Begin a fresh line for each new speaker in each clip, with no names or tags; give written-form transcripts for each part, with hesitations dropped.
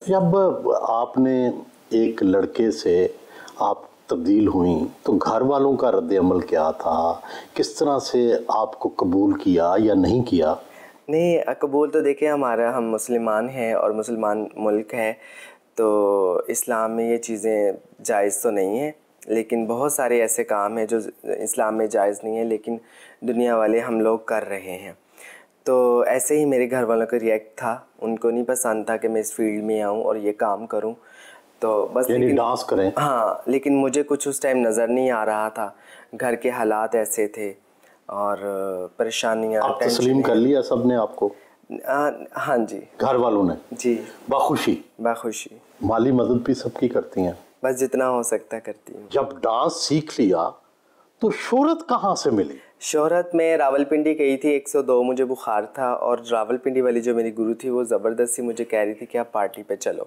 जब आपने एक लड़के से आप तब्दील हुई तो घर वालों का रद्द अमल क्या था? किस तरह से आपको कबूल किया या नहीं किया?
नहीं, कबूल तो देखिए हमारा, हम मुसलमान हैं और मुसलमान मुल्क है, तो इस्लाम में ये चीज़ें जायज़ तो नहीं है। लेकिन बहुत सारे ऐसे काम हैं जो इस्लाम में जायज़ नहीं है, लेकिन दुनिया वाले हम लोग कर रहे हैं। तो ऐसे ही मेरे घर वालों का रिएक्ट था, उनको नहीं पसंद था कि मैं इस फील्ड में आऊँ और ये काम करूँ। तो बस,
यानी डांस करें?
हाँ, लेकिन मुझे कुछ उस टाइम नज़र नहीं आ रहा था, घर के हालात ऐसे थे और परेशानियाँ,
आप तस्लीम कर लिया सबने आपको?
हाँ जी।
घर वालों ने?
जी,
बखुशी?
बाखुशी।
माली मदद भी सबकी करती हैं?
बस जितना हो सकता करती हूँ।
जब डांस सीख लिया तो शोहरत कहाँ से मिली?
शोहरत में रावलपिंडी गई थी, 102 मुझे बुखार था और रावलपिंडी वाली जो मेरी गुरु थी वो ज़बरदस्ती मुझे कह रही थी कि आप पार्टी पे चलो।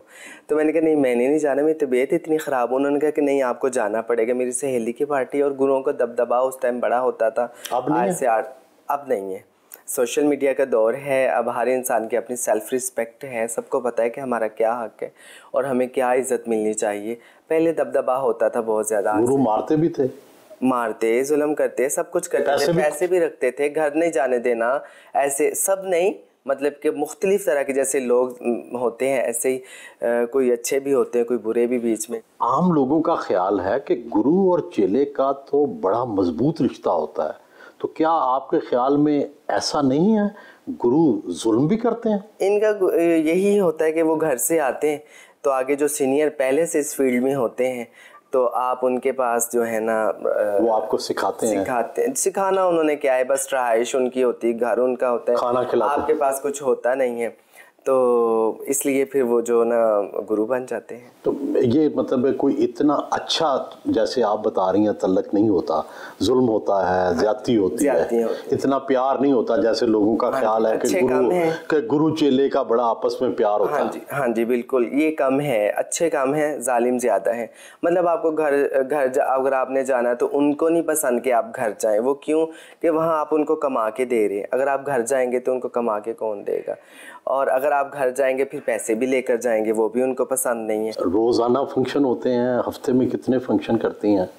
तो मैंने कहा नहीं, मैंने नहीं जाना, मेरी तबीयत इतनी ख़राब। उन्होंने कहा कि नहीं, आपको जाना पड़ेगा। मेरी सहेली की पार्टी और गुरुओं का दबदबा उस टाइम बड़ा होता था।
अब नहीं है?
अब नहीं है। सोशल मीडिया का दौर है, अब हर इंसान की अपनी सेल्फ़ रिस्पेक्ट है, सबको पता है कि हमारा क्या हक़ है और हमें क्या इज़्ज़त मिलनी चाहिए। पहले दबदबा होता था बहुत ज़्यादा।
गुरु मारते भी थे?
मारते, जुल्म करते, सब कुछ करते थे, पैसे भी रखते थे, घर नहीं जाने देना, ऐसे सब नहीं, मतलब कि मुख्तलिफ तरह के जैसे लोग होते हैं ऐसे ही कोई अच्छे भी होते हैं, कोई बुरे भी बीच में।
आम लोगों का ख्याल है कि गुरु और चेले का तो बड़ा मजबूत रिश्ता होता है, तो क्या आपके ख्याल में ऐसा नहीं है? गुरु जुल्म भी करते हैं?
इनका यही होता है कि वो घर से आते हैं तो आगे जो सीनियर पहले से इस फील्ड में होते हैं तो आप उनके पास जो है ना
वो आपको सिखाते हैं?
सिखाना उन्होंने क्या है, बस रहाइश उनकी होती है, घर उनका होता है,
खाना खिलाते
आपके पास कुछ होता नहीं है, तो इसलिए फिर वो जो ना गुरु बन जाते हैं।
तो ये मतलब कोई इतना अच्छा, जैसे आप बता रही हैं, तल्लक नहीं होता, जुल्म होता है, ज्यादती होती है, इतना प्यार नहीं होता जैसे लोगों का ख्याल है कि गुरु चेले का बड़ा आपस में प्यार होता है।
हाँ जी, बिल्कुल, ये कम है, अच्छे कम है, जालिम ज़्यादा है। मतलब आपको घर अगर आपने जाना है तो उनको नहीं पसंद कि आप घर जाएं। वो क्यों? कि वहाँ आप उनको कमा के दे रहे हैं। अगर आप घर जाएंगे तो उनको कमा के कौन देगा? और अगर आप घर जाएंगे फिर पैसे भी लेकर जाएंगे, वो भी उनको पसंद नहीं है।
रोज़ाना फंक्शन होते हैं, हफ्ते में कितने फंक्शन करती हैं?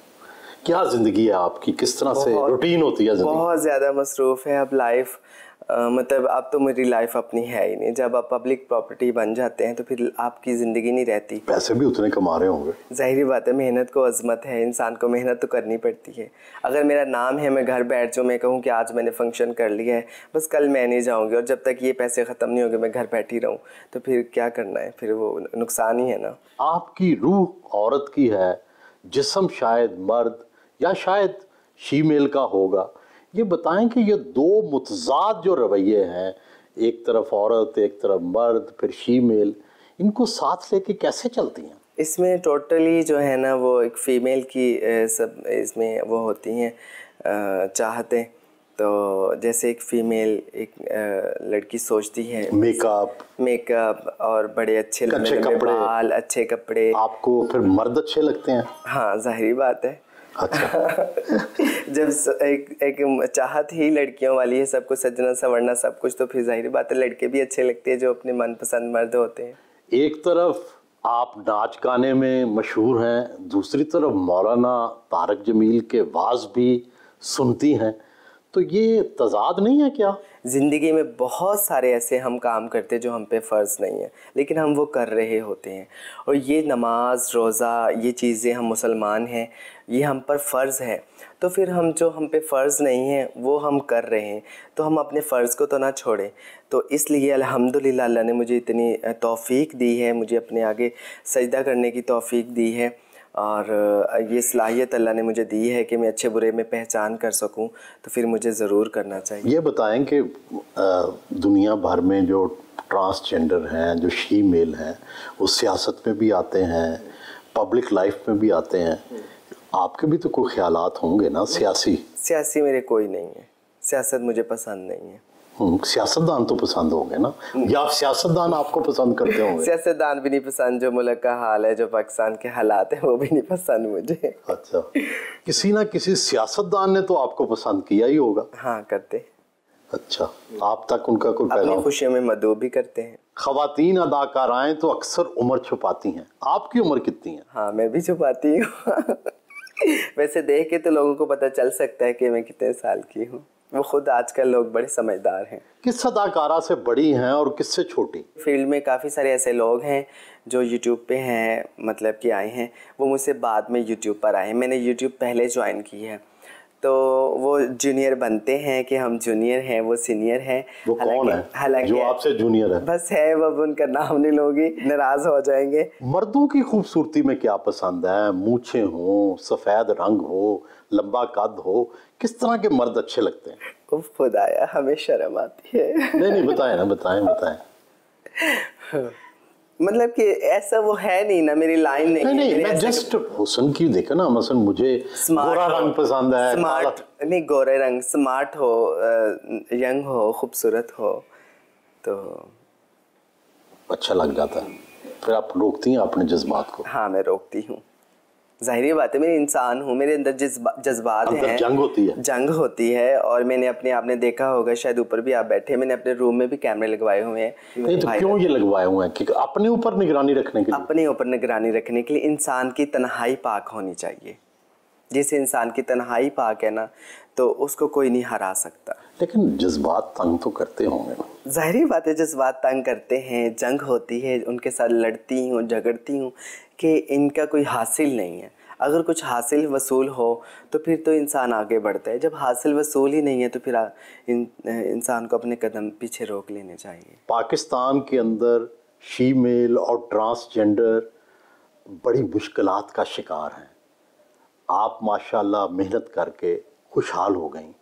क्या ज़िंदगी है आपकी, किस तरह से रूटीन होती है ज़िंदगी?
बहुत ज़्यादा मसरूफ़ है अब लाइफ। मतलब अब तो मेरी लाइफ अपनी है ही नहीं। जब आप पब्लिक प्रॉपर्टी बन जाते हैं तो फिर आपकी ज़िंदगी नहीं रहती।
पैसे भी उतने कमा रहे होंगे?
ज़ाहिर बात है, मेहनत को अज़मत है, इंसान को मेहनत तो करनी पड़ती है। अगर मेरा नाम है, मैं घर बैठ जाऊँ, मैं कहूँ कि आज मैंने फ़ंक्शन कर लिया है, बस कल मैं नहीं जाऊँगी और जब तक ये पैसे ख़त्म नहीं होंगे मैं घर बैठी रहूँ, तो फिर क्या करना है? फिर वो नुकसान ही है ना।
आपकी रूह औरत की है, जिस्म शायद मर्द या शायद शीमेल का होगा। ये बताएं कि ये दो मुतज़ाद जो रवैये हैं, एक तरफ औरत एक तरफ मर्द फिर शीमेल, इनको साथ लेके कैसे चलती हैं?
इसमें टोटली जो है ना वो एक फ़ीमेल की सब इसमें वो होती हैं चाहतें। तो जैसे एक फ़ीमेल एक लड़की सोचती है मेकअप और बड़े अच्छे बाल, अच्छे कपड़े।
आपको फिर मर्द अच्छे लगते हैं?
हाँ, ज़ाहिर बात है।
अच्छा।
जब एक चाहत ही लड़कियों वाली है, सबको सजना संवरना सब कुछ, तो फिर जाहिर बात है लड़के भी अच्छे लगते हैं जो अपने मनपसंद मर्द होते हैं।
एक तरफ आप नाच गाने में मशहूर हैं, दूसरी तरफ मौलाना तारक जमील के वाज भी सुनती हैं, तो ये तज़ाद नहीं है क्या?
ज़िंदगी में बहुत सारे ऐसे हम काम करते जो हम पे फ़र्ज़ नहीं है, लेकिन हम वो कर रहे होते हैं। और ये नमाज रोज़ा, ये चीज़ें, हम मुसलमान हैं, ये हम पर फ़र्ज़ है, तो फिर हम जो हम पे फ़र्ज़ नहीं है वो हम कर रहे हैं, तो हम अपने फ़र्ज़ को तो ना छोड़ें। तो इसलिए अल्हम्दुलिल्लाह अल्लाह ने मुझे इतनी तौफ़ीक दी है, मुझे अपने आगे सजदा करने की तौफ़ीक दी है और ये सलाहियत अल्लाह ने मुझे दी है कि मैं अच्छे बुरे में पहचान कर सकूं, तो फिर मुझे ज़रूर करना चाहिए।
ये बताएं कि दुनिया भर में जो ट्रांसजेंडर हैं, जो शीमेल हैं, वो सियासत में भी आते हैं, पब्लिक लाइफ में भी आते हैं, आपके भी तो कोई ख्यालात होंगे ना सियासी?
मेरे कोई नहीं है, सियासत मुझे पसंद नहीं है।
सियासतदान तो पसंद होंगे ना, या सियासतदान आपको पसंद करते होंगे?
सियासतदान भी नहीं पसंद, जो मुल्क का हाल है, जो पाकिस्तान के हालात हैं, वो भी नहीं पसंद मुझे।
अच्छा, किसी ना किसी सियासतदान ने तो आपको पसंद किया ही होगा?
हाँ, करते।
अच्छा, आप तक उनका कोई
अपनी
पैगाम?
खुशियों में मदऊ भी करते हैं।
खवातीन अदाकाराएं तो अक्सर उम्र छुपाती हैं, आपकी उम्र कितनी है?
हाँ, मैं भी छुपाती हूँ। वैसे देख के तो लोगों को पता चल सकता है कि मैं कितने साल की हूँ। वो खुद आजकल लोग बड़े समझदार हैं।
किस अदाकारा से बड़ी हैं और किससे छोटी?
फील्ड में काफ़ी सारे ऐसे लोग हैं जो यूट्यूब पे हैं, मतलब कि आए हैं। वो मुझसे बाद में यूट्यूब पर आए हैं, मैंने यूट्यूब पहले ज्वाइन की है। तो वो जूनियर बनते हैं कि हम जूनियर हैं, वो सीनियर हैं।
वो कौन है
हालांकि
जो आपसे जूनियर है?
बस है, वो उनका नाम नहीं लोगी, नाराज हो जाएंगे।
मर्दों की खूबसूरती में क्या पसंद है? मूछें हो, सफेद रंग हो, लंबा कद हो, किस तरह के मर्द अच्छे लगते हैं?
उफ खुदाया, हमें शर्म आती है।
नहीं बताएं ना, बताएं।
मतलब कि ऐसा वो है नहीं ना, मेरी लाइन नहीं,
मैं जस्ट हुस्न की देखा ना, मसलन मुझे गोरा रंग पसंद है,
स्मार्ट नहीं, गोरे रंग, स्मार्ट हो, यंग हो, खूबसूरत हो तो
अच्छा लग जाता है। फिर आप रोकती हैं अपने जज्बात को?
हाँ, मैं रोकती हूँ। जाहिर बात है, मैं इंसान हूँ, मेरे अंदर जज्बात हैं। जंग होती है। और मैंने अपने आपने देखा होगा, शायद ऊपर भी आप बैठे, मैंने अपने रूम में भी कैमरे लगवाए हुए हैं।
नहीं तो क्यों ये लगवाए हुए हैं? कि अपने ऊपर निगरानी रखने के लिए?
अपने ऊपर निगरानी रखने के लिए। इंसान की तन्हाई पाक होनी चाहिए। जिस इंसान की तन्हाई पाक है ना, तो उसको कोई नहीं हरा सकता।
लेकिन जज्बात तंग तो करते होंगे ना?
जाहिर बात है, जज्बात तंग करते हैं, जंग होती है, उनके साथ लड़ती हूँ, झगड़ती हूँ कि इनका कोई हासिल नहीं है। अगर कुछ हासिल वसूल हो तो फिर तो इंसान आगे बढ़ता है। जब हासिल वसूल ही नहीं है तो फिर इंसान को अपने कदम पीछे रोक लेने चाहिए।
पाकिस्तान के अंदर फीमेल और ट्रांसजेंडर बड़ी मुश्किलात का शिकार हैं। आप माशाल्लाह मेहनत करके खुशहाल हो गई,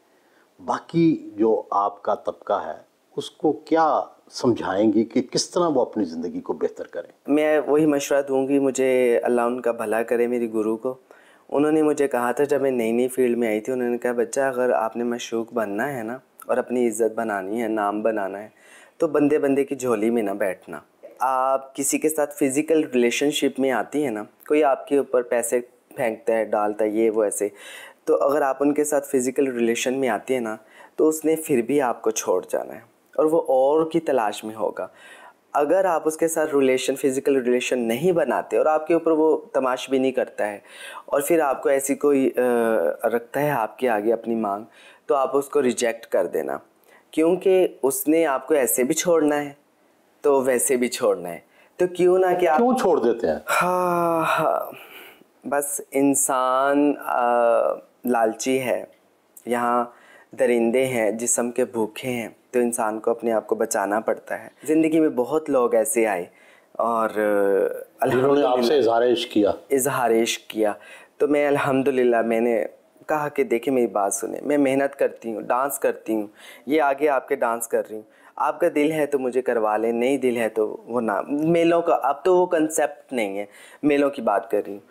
बाकी जो आपका तबका है उसको क्या समझाएंगी कि किस तरह वो अपनी ज़िंदगी को बेहतर करें?
मैं वही मशवरा दूंगी, मुझे अल्लाह उनका भला करे, मेरी गुरु को। उन्होंने मुझे कहा था जब मैं नई नई फील्ड में आई थी, उन्होंने कहा बच्चा, अगर आपने मशहूर बनना है ना और अपनी इज़्ज़त बनानी है, नाम बनाना है, तो बंदे बंदे की झोली में ना बैठना। आप किसी के साथ फ़िज़िकल रिलेशनशिप में आती है ना, कोई आपके ऊपर पैसे फेंकता है, डालता है, ये वो ऐसे, तो अगर आप उनके साथ फ़िज़िकल रिलेशन में आती है ना, तो उसने फिर भी आपको छोड़ जाना है और वो और की तलाश में होगा। अगर आप उसके साथ फ़िज़िकल रिलेशन नहीं बनाते और आपके ऊपर वो तमाशबीनी नहीं करता है और फिर आपको ऐसी कोई रखता है आपके आगे अपनी मांग, तो आप उसको रिजेक्ट कर देना, क्योंकि उसने आपको ऐसे भी छोड़ना है तो वैसे भी छोड़ना है। तो क्यों ना कि आप
क्यों छोड़ देते हैं?
हाँ, बस इंसान लालची है। यहाँ दरिंदे हैं, जिस्म के भूखे हैं, तो इंसान को अपने आप को बचाना पड़ता है। ज़िंदगी में बहुत लोग ऐसे आए और
जिन्होंने आपसे
इज़हार इश्क किया, तो मैं अल्हम्दुलिल्लाह मैंने कहा कि देखिए मेरी बात सुने, मैं मेहनत करती हूँ, डांस करती हूँ, ये आगे आपके डांस कर रही हूँ, आपका दिल है तो मुझे करवा लें, नहीं दिल है तो वो ना। मेलों का अब तो वो कंसेप्ट नहीं है, मेलों की बात कर रही हूँ।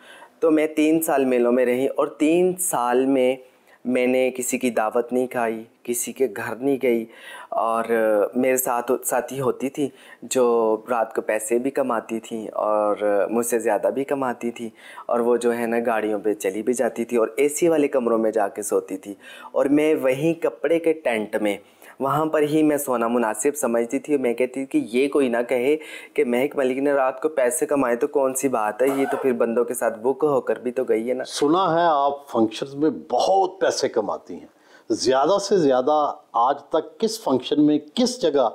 तो मैं 3 साल मेलों में रही और 3 साल में मैंने किसी की दावत नहीं खाई, किसी के घर नहीं गई, और मेरे साथ साथी होती थी जो रात को पैसे भी कमाती थी और मुझसे ज़्यादा भी कमाती थी, और वो जो है ना गाड़ियों पे चली भी जाती थी और एसी वाले कमरों में जाके सोती थी, और मैं वहीं कपड़े के टेंट में वहाँ पर ही मैं सोना मुनासिब समझती थी। मैं कहती थी कि ये कोई ना कहे कि महक मलिक ने रात को पैसे कमाए तो कौन सी बात है, ये तो फिर बंदों के साथ बुक होकर भी तो गई है ना।
सुना है आप फंक्शंस में बहुत पैसे कमाती हैं, ज़्यादा से ज़्यादा आज तक किस फंक्शन में किस जगह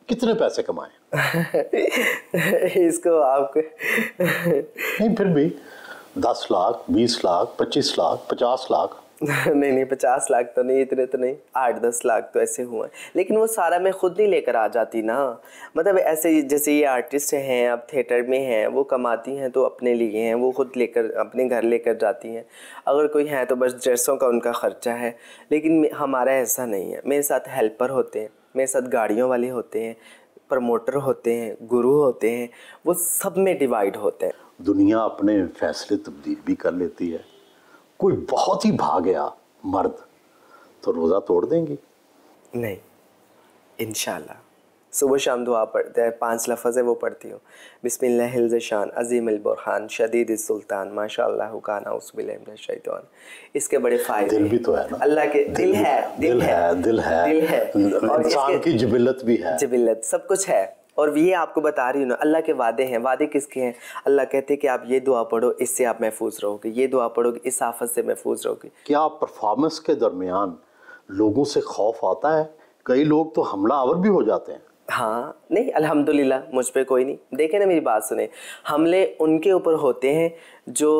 कितने पैसे कमाए?
इसको आपको
नहीं, फिर भी 10 लाख, 20 लाख, 25 लाख, 50 लाख?
नहीं 50 लाख तो नहीं, इतने तो नहीं, 8-10 लाख तो ऐसे हुए। लेकिन वो सारा मैं खुद नहीं लेकर आ जाती ना। मतलब ऐसे जैसे ये आर्टिस्ट हैं, अब थिएटर में हैं, वो कमाती हैं तो अपने लिए हैं, वो खुद लेकर अपने घर लेकर जाती हैं। अगर कोई है तो बस ड्रेसों का उनका ख़र्चा है। लेकिन हमारा ऐसा नहीं है। मेरे साथ हेल्पर होते हैं, मेरे साथ गाड़ियों वाले होते हैं, प्रमोटर होते हैं, गुरु होते हैं, वो सब में डिवाइड होते हैं।
दुनिया अपने फैसले तब्दील भी कर लेती है। कोई बहुत ही भाग गया मर्द तो रोज़ा तोड़ देंगी?
नहीं, इंशाल्लाह सुबह शाम दुआ पढ़ते हैं, 5 लफ्ज़ है वो पढ़ती हूँ। बिस्मिल्लाहिल ज़शान अज़ीमिल बुरहान शदीद सुल्तान माशाअल्लाह काना उस्बिल्लाहि मिनश शैतान। इसके बड़े फ़ायदे।
दिल भी तो है ना,
अल्लाह के दिल है और
इंसान की जिबिलत भी है,
जिबिलत सब कुछ है। और ये आपको बता रही हूँ ना, अल्लाह के वादे हैं। वादे किसके हैं? अल्लाह कहते हैं कि आप ये दुआ पढ़ो, इससे आप महफूज रहोगे, ये दुआ पढ़ोगे, इस आफत से महफूज रहोगे।
क्या परफॉर्मेंस के दरमियान लोगों से खौफ आता है? कई लोग तो हमलावर भी हो जाते हैं।
हाँ, नहीं अल्हम्दुलिल्लाह मुझ पे कोई नहीं। देखें ना, मेरी बात सुने, हमले उनके ऊपर होते हैं जो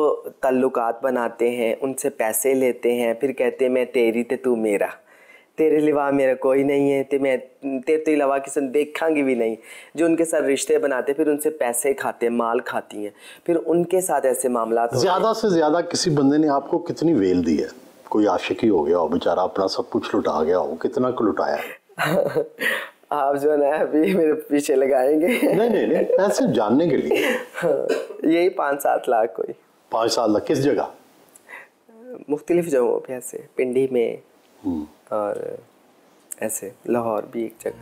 ताल्लुकात बनाते हैं, उनसे पैसे लेते हैं, फिर कहते हैं मैं तेरी ते तू मेरा, तेरे लिवा मेरा कोई नहीं है, ते मैं तेरे तो अलावा किसी ने देखांगी भी नहीं। जो उनके साथ रिश्ते बनाते, फिर उनसे पैसे खाते हैं, माल खाती हैं, फिर उनके साथ ऐसे मामला।
ज़्यादा से ज़्यादा किसी बंदे ने आपको कितनी वेल दी है? कोई आशिकी हो गया हो, बेचारा अपना सब कुछ लुटा गया हो, कितना को लुटाया है?
आप जो है ना अभी मेरे पीछे लगाएंगे।
नहीं, पैसे जानने के लिए।
यही 5-7 लाख कोई।
5-7 लाख किस जगह?
मुख्तलिफ जगहों पे, ऐसे पिंडी में और ऐसे लाहौर भी एक जगह।